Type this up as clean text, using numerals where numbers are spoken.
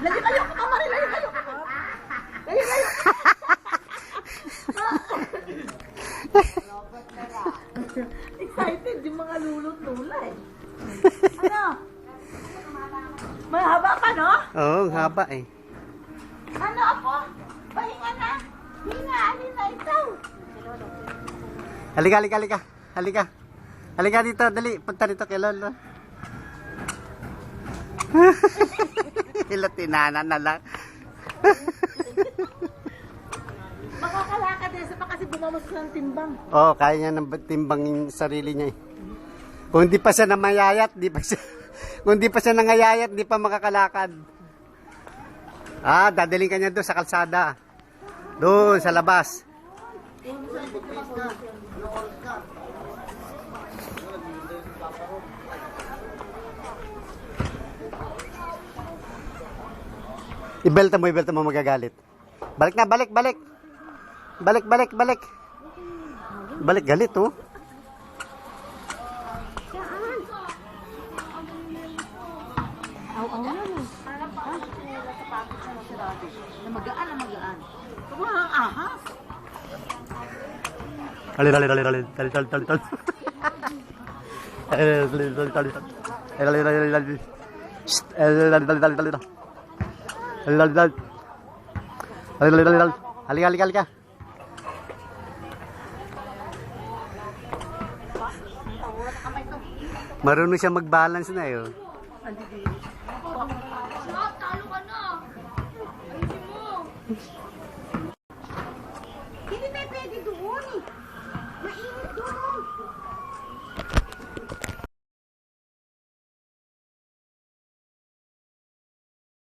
Layo kayo, kamari, layo kayo. Layo kayo. Excited yung mga lulot-lula eh. Ano? Mahaba pa, no? Oo, haba eh. Ano ako? Pahinga na. Hinga, alin na ikaw. Halika, halika, halika. Halika. Halika dito, dali. Punta dito kay Lolo. Ilatinana na lang. Makakalakad eh, sa kasi bumamos ng timbang. Oo, kaya niya nang timbang yung sarili niya eh. Kung hindi pa siya namayayat, di pa siya... Kung hindi pa siya nangayayat, di pa makakalakad. Ah, dadaling ka niya doon sa kalsada. Doon, sa labas. Ibelta mo magagalit. Balik na, balik, balik. Balik, balik, balik. Balik, galit oh. Aw-aw na no. Na magaan, na magaan. Ito ang ahas. Dali, dali, dali, dali, dali, dali, dali, dali. Dali, dali, dali, dali. Dali, dali, dali, dali. Shh, dali, dali, dali, dali, dali. Dali, dali, dali. Dali, dali, dali, dali. Halika, halika, halika. Marunong siya mag-balance na eh. Oh. Talo ka na. Ayusin mo.